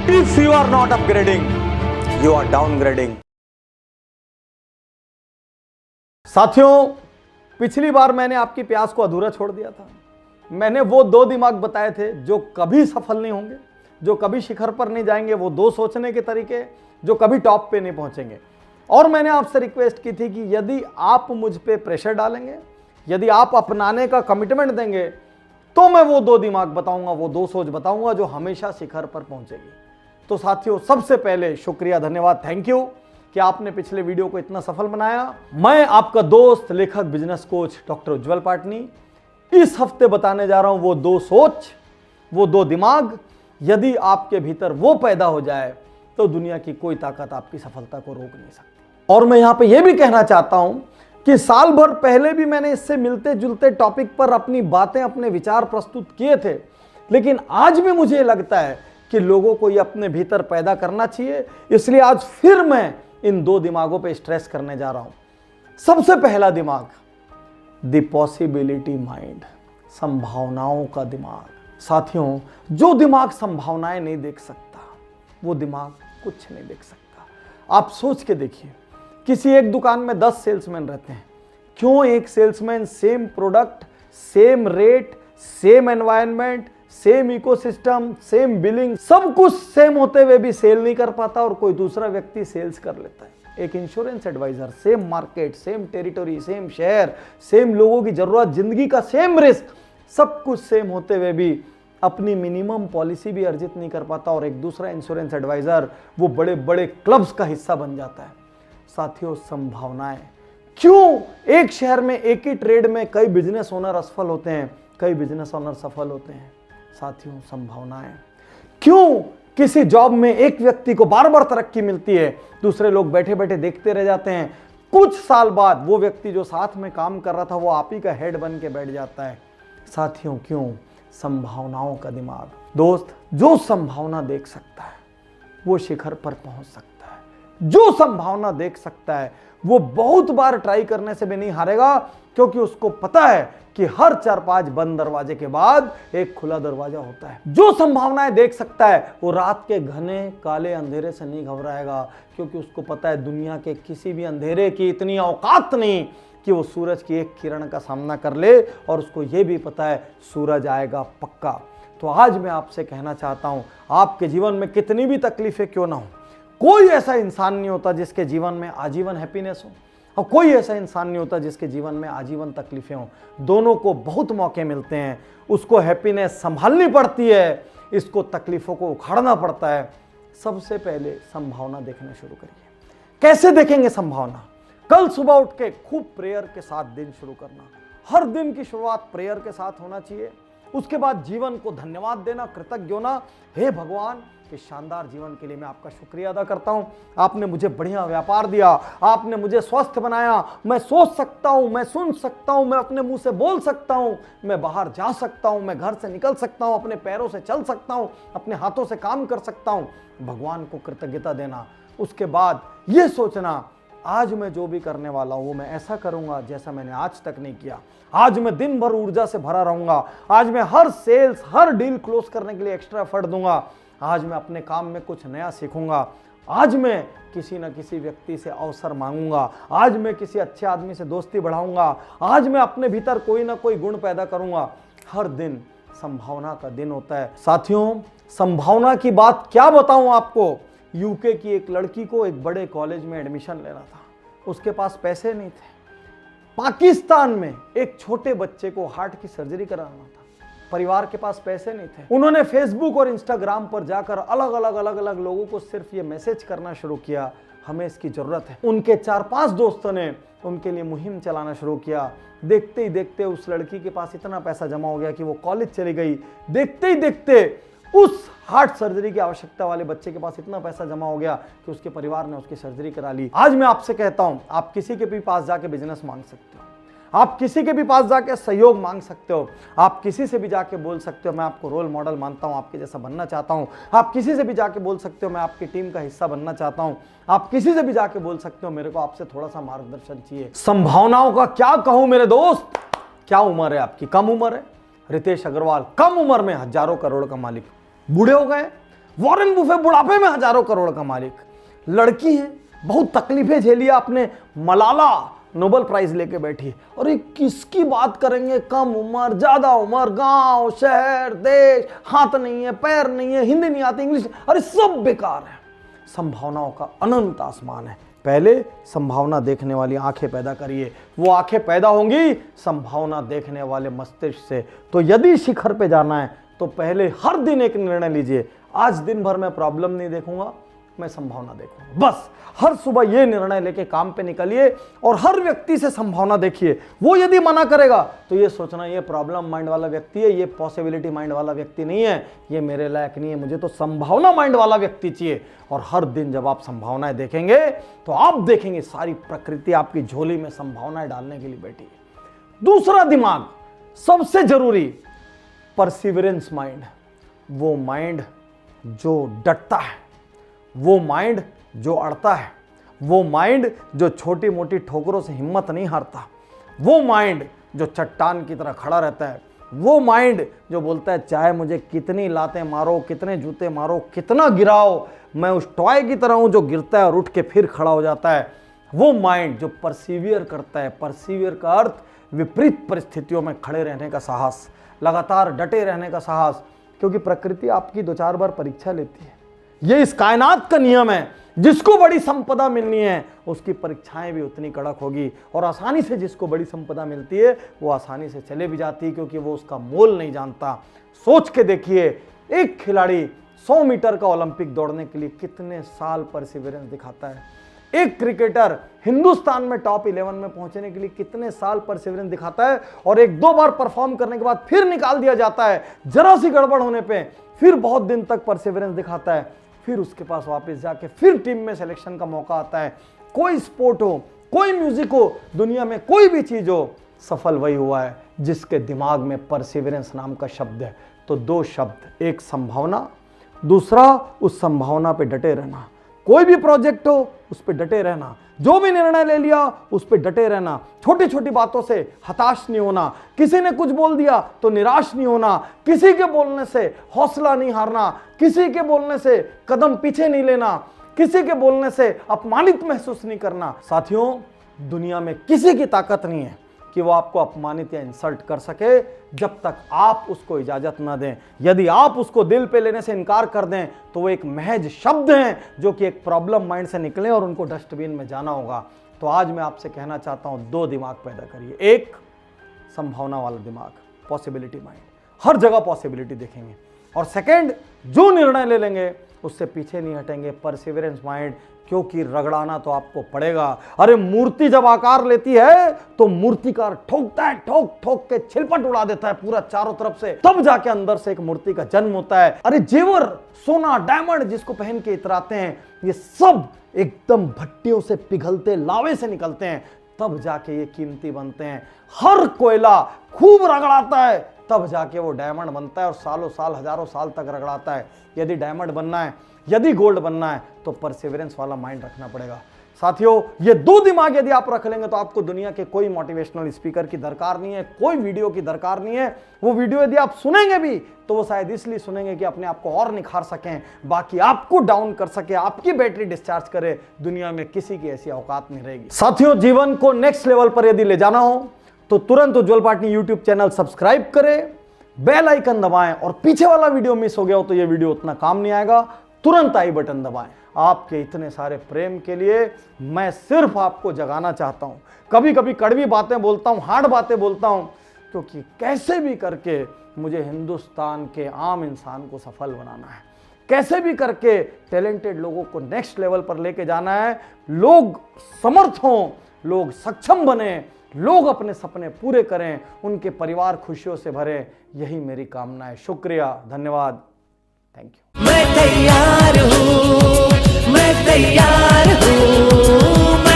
If you are not upgrading, you are downgrading. साथियों, पिछली बार मैंने आपकी प्यास को अधूरा छोड़ दिया था। मैंने वो दो दिमाग बताए थे जो कभी सफल नहीं होंगे, जो कभी शिखर पर नहीं जाएंगे, वो दो सोचने के तरीके जो कभी टॉप पे नहीं पहुंचेंगे। और मैंने आपसे रिक्वेस्ट की थी कि यदि आप मुझ पे प्रेशर डालेंगे, यदि आप अपनाने का कमिटमेंट देंगे, तो मैं वो दो दिमाग बताऊंगा, वो दो सोच बताऊंगा जो हमेशा शिखर पर पहुंचेगी। तो साथियों, सबसे पहले शुक्रिया, धन्यवाद, थैंक यू कि आपने पिछले वीडियो को इतना सफल बनाया। मैं आपका दोस्त, लेखक, बिजनेस कोच डॉक्टर उज्जवल पाटनी इस हफ्ते बताने जा रहा हूं वो दो सोच, वो दो दिमाग। यदि आपके भीतर वो पैदा हो जाए तो दुनिया की कोई ताकत आपकी सफलता को रोक नहीं सकती। और मैं यहां पे ये भी कहना चाहता हूं कि साल भर पहले भी मैंने इससे मिलते जुलते टॉपिक पर अपनी बातें, अपने विचार प्रस्तुत किए थे, लेकिन आज भी मुझे लगता है कि लोगों को ये अपने भीतर पैदा करना चाहिए। इसलिए आज फिर मैं इन दो दिमागों पे स्ट्रेस करने जा रहा हूं। सबसे पहला दिमाग, द पॉसिबिलिटी माइंड, संभावनाओं का दिमाग। साथियों, जो दिमाग संभावनाएं नहीं देख सकता, वो दिमाग कुछ नहीं देख सकता। आप सोच के देखिए, किसी एक दुकान में 10 सेल्समैन रहते हैं, क्यों एक salesman same product, same rate, same environment, same ecosystem, same billing, सब कुछ सेम होते हुए भी सेल नहीं कर पाता और कोई दूसरा व्यक्ति सेल्स कर लेता है? एक insurance adviser, same market, same territory, same शहर, सेम लोगों की जरूरत, जिंदगी का सेम रिस्क, सब कुछ सेम होते हुए भी अपनी मिनिमम पॉलिसी भी अर्जित नहीं कर पाता और एक दूसरा इंश्योरेंस एडवाइजर वो बड़े बड़े क्लब्स का हिस्सा बन जाता है। साथियों, संभावनाएं, क्यों एक शहर में एक ही ट्रेड में कई बिजनेस ओनर असफल होते हैं, कई बिजनेस ओनर सफल होते हैं? साथियों, संभावनाएं, क्यों किसी जॉब में एक व्यक्ति को बार बार तरक्की मिलती है, दूसरे लोग बैठे बैठे देखते रह जाते हैं, कुछ साल बाद वो व्यक्ति जो साथ में काम कर रहा था वो आप ही का हेड बन के बैठ जाता है? साथियों, क्यों? संभावनाओं का दिमाग। दोस्त, जो संभावना देख सकता है वो शिखर पर पहुंच सकता है। जो संभावना देख सकता है वो बहुत बार ट्राई करने से भी नहीं हारेगा, क्योंकि उसको पता है कि हर 4-5 बंद दरवाजे के बाद एक खुला दरवाजा होता है। जो संभावनाएं देख सकता है वो रात के घने काले अंधेरे से नहीं घबराएगा, क्योंकि उसको पता है दुनिया के किसी भी अंधेरे की इतनी औकात नहीं कि वो सूरज की एक किरण का सामना कर ले, और उसको ये भी पता है सूरज आएगा पक्का। तो आज मैं आपसे कहना चाहता हूं, आपके जीवन में कितनी भी तकलीफें क्यों ना हो, कोई ऐसा इंसान नहीं होता जिसके जीवन में आजीवन हैप्पीनेस हो, और कोई ऐसा इंसान नहीं होता जिसके जीवन में आजीवन तकलीफें हो। दोनों को बहुत मौके मिलते हैं। उसको हैप्पीनेस संभालनी पड़ती है, इसको तकलीफों को उखाड़ना पड़ता है। सबसे पहले संभावना देखना शुरू करिए। कैसे देखेंगे संभावना? कल सुबह उठ के खूब प्रेयर के साथ दिन शुरू करना। हर दिन की शुरुआत प्रेयर के साथ होना चाहिए। उसके बाद जीवन को धन्यवाद देना, कृतज्ञ होना। हे भगवान, इस शानदार जीवन के लिए मैं आपका शुक्रिया अदा करता हूं। आपने मुझे बढ़िया व्यापार दिया, आपने मुझे स्वस्थ बनाया, मैं सोच सकता हूं, मैं सुन सकता हूं, मैं अपने मुंह से बोल सकता हूं, मैं बाहर जा सकता हूं, मैं घर से निकल सकता हूं, अपने पैरों से चल सकता हूं, अपने हाथों से काम कर सकता हूं। भगवान को कृतज्ञता देना। उसके बाद यह सोचना, आज मैं जो भी करने वाला हूं वो मैं ऐसा करूंगा जैसा मैंने आज तक नहीं किया। आज मैं दिन भर ऊर्जा से भरा रहूंगा। आज मैं हर सेल्स, हर डील क्लोज करने के लिए एक्स्ट्रा एफर्ट दूंगा। आज मैं अपने काम में कुछ नया सीखूंगा। आज मैं किसी न किसी व्यक्ति से अवसर मांगूंगा। आज मैं किसी अच्छे आदमी से दोस्ती बढ़ाऊंगा। आज मैं अपने भीतर कोई ना कोई गुण पैदा करूंगा। हर दिन संभावना का दिन होता है। साथियों, संभावना की बात क्या बताऊं आपको। यूके की एक लड़की को एक बड़े कॉलेज में एडमिशन लेना था, उसके पास पैसे नहीं थे। पाकिस्तान में एक छोटे बच्चे को हार्ट की सर्जरी कराना था, परिवार के पास पैसे नहीं थे। उन्होंने फेसबुक और इंस्टाग्राम पर जाकर अलग अलग लोगों को सिर्फ ये मैसेज करना शुरू किया, हमें इसकी जरूरत है। उनके 4-5 दोस्तों ने उनके लिए मुहिम चलाना शुरू किया। देखते ही देखते उस लड़की के पास इतना पैसा जमा हो गया कि वो कॉलेज चली गई। देखते ही देखते उस हार्ट सर्जरी की आवश्यकता वाले बच्चे के पास इतना पैसा जमा हो गया कि उसके परिवार ने उसकी सर्जरी करा ली। आज मैं आपसे कहता हूं, आप किसी के भी पास जाके बिजनेस मांग सकते हो, आप किसी के भी पास जाके सहयोग मांग सकते हो, आप किसी से भी जाके बोल सकते हो मैं आपको रोल मॉडल मानता हूं, आपके जैसा बनना चाहता हूं। आप किसी से भी जाके बोल सकते हो मैं आपकी टीम का हिस्सा बनना चाहता हूं। आप किसी से भी जाके बोल सकते हो मेरे को आपसे थोड़ा सा मार्गदर्शन चाहिए। संभावनाओं का क्या कहूं मेरे दोस्त। क्या उम्र है आपकी? कम उम्र है। रितेश अग्रवाल कम उम्र में हजारों करोड़ का मालिक, बूढ़े हो गए, वॉरेन बुफे बुढ़ापे में हजारों करोड़ का मालिक। लड़की है, बहुत तकलीफें झेली आपने, मलाला नोबेल प्राइज लेके बैठी। और ये किसकी बात करेंगे, कम उम्र, ज्यादा उम्र, गांव, शहर, देश, हाथ नहीं है, पैर नहीं है, हिंदी नहीं आती, इंग्लिश, अरे सब बेकार है। संभावनाओं का अनंत आसमान है। पहले संभावना देखने वाली आंखें पैदा करिए, वो आंखें पैदा होंगी संभावना देखने वाले मस्तिष्क से। तो यदि शिखर पे जाना है तो पहले हर दिन एक निर्णय लीजिए, आज दिन भर मैं प्रॉब्लम नहीं देखूंगा, मैं संभावना देखूंगा। बस हर सुबह ये निर्णय लेके काम पे निकलिए और हर व्यक्ति से संभावना देखिए। वो यदि मना करेगा तो ये सोचना ये प्रॉब्लम माइंड वाला व्यक्ति है, ये पॉसिबिलिटी माइंड वाला व्यक्ति नहीं है, ये मेरे लायक नहीं है, मुझे तो संभावना माइंड वाला व्यक्ति चाहिए। और हर दिन जब आप संभावनाएं देखेंगे तो आप देखेंगे सारी प्रकृति आपकी झोली में संभावनाएं डालने के लिए बैठी है। दूसरा दिमाग सबसे जरूरी, परसिवरेंस माइंड। वो माइंड जो डटता है, वो माइंड जो अड़ता है, वो माइंड जो छोटी मोटी ठोकरों से हिम्मत नहीं हारता, वो माइंड जो चट्टान की तरह खड़ा रहता है, वो माइंड जो बोलता है चाहे मुझे कितनी लातें मारो, कितने जूते मारो, कितना गिराओ, मैं उस टॉय की तरह हूं जो गिरता है और उठ के फिर खड़ा हो जाता है। वो माइंड जो परसिवियर करता है। परसिवियर का अर्थ विपरीत परिस्थितियों में खड़े रहने का साहस, लगातार डटे रहने का साहस, क्योंकि प्रकृति आपकी 2-4 बार परीक्षा लेती है। ये इस कायनात का नियम है, जिसको बड़ी संपदा मिलनी है उसकी परीक्षाएं भी उतनी कड़क होगी, और आसानी से जिसको बड़ी संपदा मिलती है वो आसानी से चले भी जाती है, क्योंकि वो उसका मोल नहीं जानता। सोच के देखिए, एक खिलाड़ी 100 मीटर का ओलंपिक दौड़ने के लिए कितने साल परसिवरेंस दिखाता है। एक क्रिकेटर हिंदुस्तान में टॉप 11 में पहुंचने के लिए कितने साल परसिवरेंस दिखाता है, और 1-2 बार परफॉर्म करने के बाद फिर निकाल दिया जाता है, जरा सी गड़बड़ होने पे फिर बहुत दिन तक परसिवरेंस दिखाता है, फिर उसके पास वापस जाके फिर टीम में सिलेक्शन का मौका आता है। कोई स्पोर्ट हो, कोई म्यूजिक हो, दुनिया में कोई भी चीज हो, सफल वही हुआ है जिसके दिमाग में परसिवरेंस नाम का शब्द है। तो 2 शब्द, एक संभावना, दूसरा उस संभावना पे डटे रहना। कोई भी प्रोजेक्ट हो उस पे डटे रहना, जो भी निर्णय ले लिया उस पे डटे रहना, छोटी छोटी बातों से हताश नहीं होना, किसी ने कुछ बोल दिया तो निराश नहीं होना, किसी के बोलने से हौसला नहीं हारना, किसी के बोलने से कदम पीछे नहीं लेना, किसी के बोलने से अपमानित महसूस नहीं करना। साथियों, दुनिया में किसी की ताकत नहीं है कि वो आपको अपमानित या इंसल्ट कर सके जब तक आप उसको इजाजत ना दें। यदि आप उसको दिल पे लेने से इनकार कर दें तो वो एक महज शब्द हैं जो कि एक प्रॉब्लम माइंड से निकले और उनको डस्टबिन में जाना होगा। तो आज मैं आपसे कहना चाहता हूं, 2 दिमाग पैदा करिए। एक, संभावना वाला दिमाग, पॉसिबिलिटी माइंड, हर जगह पॉसिबिलिटी देखेंगे। और सेकंड, जो निर्णय ले लेंगे उससे पीछे नहीं हटेंगे, परसिवरेंस माइंड, क्योंकि रगड़ाना तो आपको पड़ेगा। अरे मूर्ति जब आकार लेती है तो मूर्तिकार ठोकता है, ठोक ठोक के छिलपट उड़ा देता है पूरा चारों तरफ से, तब जाके अंदर से एक मूर्ति का जन्म होता है। अरे जेवर, सोना, डायमंड जिसको पहन के इतराते हैं, ये सब एकदम भट्टियों से पिघलते लावे से निकलते हैं, तब जाके ये कीमती बनते हैं। हर कोयला खूब रगड़ाता है तब जाके वो डायमंड बनता है, और सालों साल, हजारों साल तक रगड़ाता है। यदि डायमंड बनना है, यदि गोल्ड बनना है, तो परसिवरेंस वाला माइंड रखना पड़ेगा। साथियों, ये 2 दिमाग यदि आप रख लेंगे तो आपको दुनिया के कोई मोटिवेशनल स्पीकर की दरकार नहीं है, कोई वीडियो की दरकार नहीं है। वो वीडियो यदि आप सुनेंगे भी तो वो शायद इसलिए सुनेंगे कि अपने आप को और निखार सकें, बाकी आपको डाउन कर सके, आपकी बैटरी डिस्चार्ज करे। दुनिया में किसी की ऐसी औकात नहीं रहेगी। साथियों, जीवन को नेक्स्ट लेवल पर यदि ले जाना हो तो तुरंत उज्ज्वल पाटनी यूट्यूब चैनल सब्सक्राइब करें, बेल आइकन दबाएं, और पीछे वाला वीडियो मिस हो गया हो तो ये वीडियो उतना काम नहीं आएगा, तुरंत आई बटन दबाएं। आपके इतने सारे प्रेम के लिए मैं सिर्फ आपको जगाना चाहता हूं। कभी कभी कड़वी बातें बोलता हूं, हार्ड बातें बोलता हूं, क्योंकि कैसे भी करके मुझे हिंदुस्तान के आम इंसान को सफल बनाना है, कैसे भी करके टैलेंटेड लोगों को नेक्स्ट लेवल पर लेके जाना है। लोग समर्थ हों, लोग सक्षम बने, लोग अपने सपने पूरे करें, उनके परिवार खुशियों से भरे, यही मेरी कामना है। शुक्रिया, धन्यवाद, थैंक यू। मैं तैयार हूँ, मैं तैयार हूँ।